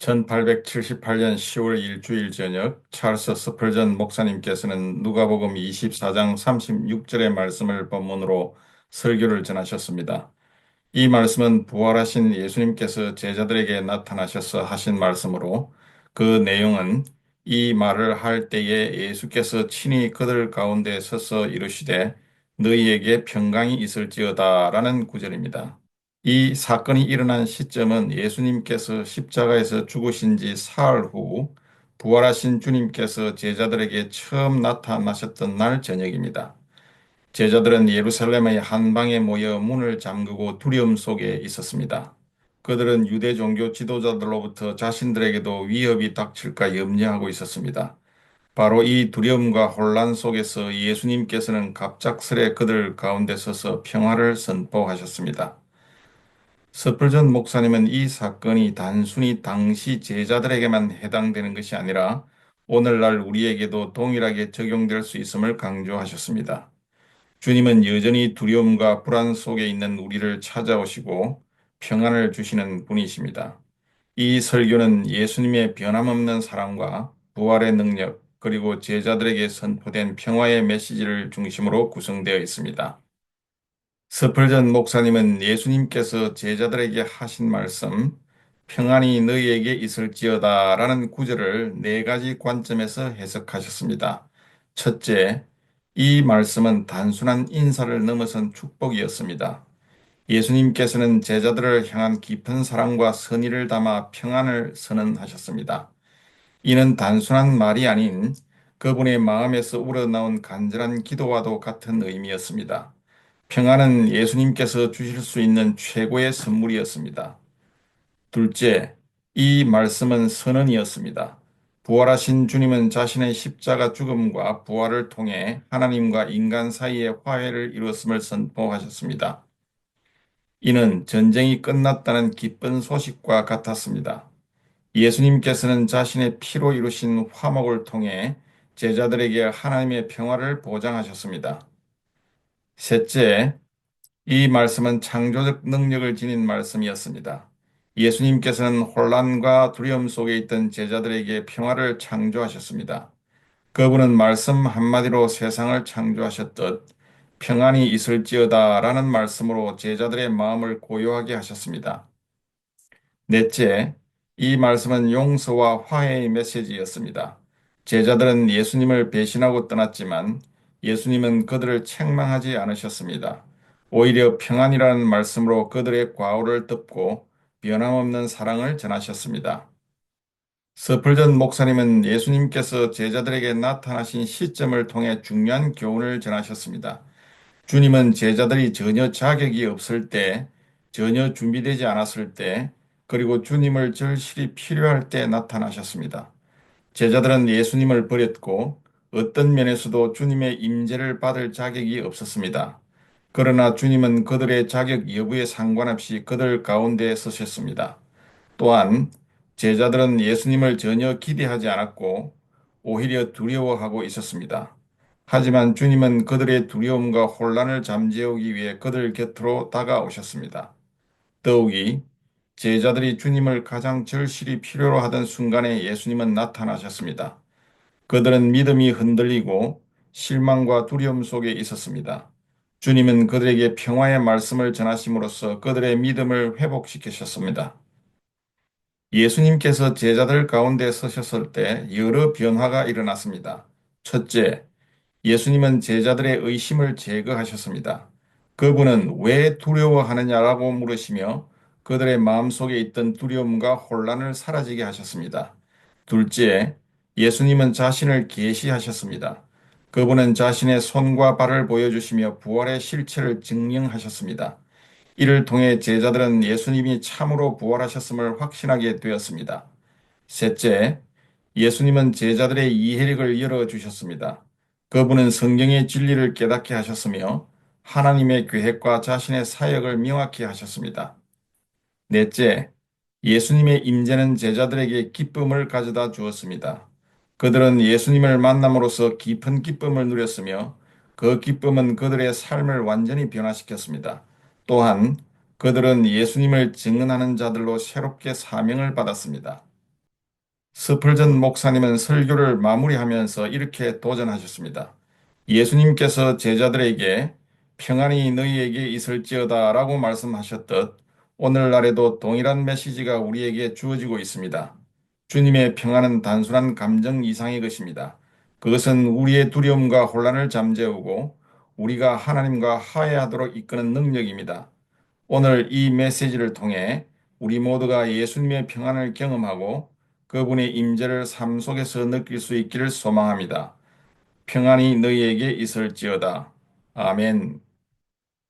1878년 10월 일주일 저녁 찰스 스펄전 목사님께서는 누가복음 24장 36절의 말씀을 본문으로 설교를 전하셨습니다. 이 말씀은 부활하신 예수님께서 제자들에게 나타나셔서 하신 말씀으로 그 내용은 이 말을 할 때에 예수께서 친히 그들 가운데 서서 이르시되 너희에게 평강이 있을지어다 라는 구절입니다. 이 사건이 일어난 시점은 예수님께서 십자가에서 죽으신 지 사흘 후 부활하신 주님께서 제자들에게 처음 나타나셨던 날 저녁입니다. 제자들은 예루살렘의 한 방에 모여 문을 잠그고 두려움 속에 있었습니다. 그들은 유대 종교 지도자들로부터 자신들에게도 위협이 닥칠까 염려하고 있었습니다. 바로 이 두려움과 혼란 속에서 예수님께서는 갑작스레 그들 가운데 서서 평화를 선포하셨습니다. 스펄전 목사님은 이 사건이 단순히 당시 제자들에게만 해당되는 것이 아니라 오늘날 우리에게도 동일하게 적용될 수 있음을 강조하셨습니다. 주님은 여전히 두려움과 불안 속에 있는 우리를 찾아오시고 평안을 주시는 분이십니다. 이 설교는 예수님의 변함없는 사랑과 부활의 능력, 그리고 제자들에게 선포된 평화의 메시지를 중심으로 구성되어 있습니다. 스펄전 목사님은 예수님께서 제자들에게 하신 말씀, 평안이 너희에게 있을지어다 라는 구절을 네 가지 관점에서 해석하셨습니다. 첫째, 이 말씀은 단순한 인사를 넘어선 축복이었습니다. 예수님께서는 제자들을 향한 깊은 사랑과 선의를 담아 평안을 선언하셨습니다. 이는 단순한 말이 아닌 그분의 마음에서 우러나온 간절한 기도와도 같은 의미였습니다. 평안은 예수님께서 주실 수 있는 최고의 선물이었습니다. 둘째, 이 말씀은 선언이었습니다. 부활하신 주님은 자신의 십자가 죽음과 부활을 통해 하나님과 인간 사이의 화해를 이루었음을 선포하셨습니다. 이는 전쟁이 끝났다는 기쁜 소식과 같았습니다. 예수님께서는 자신의 피로 이루신 화목을 통해 제자들에게 하나님의 평화를 보장하셨습니다. 셋째, 이 말씀은 창조적 능력을 지닌 말씀이었습니다. 예수님께서는 혼란과 두려움 속에 있던 제자들에게 평화를 창조하셨습니다. 그분은 말씀 한마디로 세상을 창조하셨듯 평안이 있을지어다 라는 말씀으로 제자들의 마음을 고요하게 하셨습니다. 넷째, 이 말씀은 용서와 화해의 메시지였습니다. 제자들은 예수님을 배신하고 떠났지만 예수님은 그들을 책망하지 않으셨습니다. 오히려 평안이라는 말씀으로 그들의 과오를 덮고 변함없는 사랑을 전하셨습니다. 스펄전 목사님은 예수님께서 제자들에게 나타나신 시점을 통해 중요한 교훈을 전하셨습니다. 주님은 제자들이 전혀 자격이 없을 때, 전혀 준비되지 않았을 때, 그리고 주님을 절실히 필요할 때 나타나셨습니다. 제자들은 예수님을 버렸고 어떤 면에서도 주님의 임재를 받을 자격이 없었습니다. 그러나 주님은 그들의 자격 여부에 상관없이 그들 가운데 서셨습니다. 또한 제자들은 예수님을 전혀 기대하지 않았고 오히려 두려워하고 있었습니다. 하지만 주님은 그들의 두려움과 혼란을 잠재우기 위해 그들 곁으로 다가오셨습니다. 더욱이 제자들이 주님을 가장 절실히 필요로 하던 순간에 예수님은 나타나셨습니다. 그들은 믿음이 흔들리고 실망과 두려움 속에 있었습니다. 주님은 그들에게 평화의 말씀을 전하심으로써 그들의 믿음을 회복시키셨습니다. 예수님께서 제자들 가운데 서셨을 때 여러 변화가 일어났습니다. 첫째, 예수님은 제자들의 의심을 제거하셨습니다. 그분은 왜 두려워하느냐라고 물으시며 그들의 마음속에 있던 두려움과 혼란을 사라지게 하셨습니다. 둘째, 예수님은 자신을 계시하셨습니다. 그분은 자신의 손과 발을 보여주시며 부활의 실체를 증명하셨습니다. 이를 통해 제자들은 예수님이 참으로 부활하셨음을 확신하게 되었습니다. 셋째, 예수님은 제자들의 이해력을 열어주셨습니다. 그분은 성경의 진리를 깨닫게 하셨으며 하나님의 계획과 자신의 사역을 명확히 하셨습니다. 넷째, 예수님의 임재는 제자들에게 기쁨을 가져다 주었습니다. 그들은 예수님을 만남으로써 깊은 기쁨을 누렸으며 그 기쁨은 그들의 삶을 완전히 변화시켰습니다. 또한 그들은 예수님을 증언하는 자들로 새롭게 사명을 받았습니다. 스펄전 목사님은 설교를 마무리하면서 이렇게 도전하셨습니다. 예수님께서 제자들에게 평안이 너희에게 있을지어다 라고 말씀하셨듯 오늘날에도 동일한 메시지가 우리에게 주어지고 있습니다. 주님의 평안은 단순한 감정 이상의 것입니다. 그것은 우리의 두려움과 혼란을 잠재우고 우리가 하나님과 화해하도록 이끄는 능력입니다. 오늘 이 메시지를 통해 우리 모두가 예수님의 평안을 경험하고 그분의 임재를 삶 속에서 느낄 수 있기를 소망합니다. 평안이 너희에게 있을지어다. 아멘.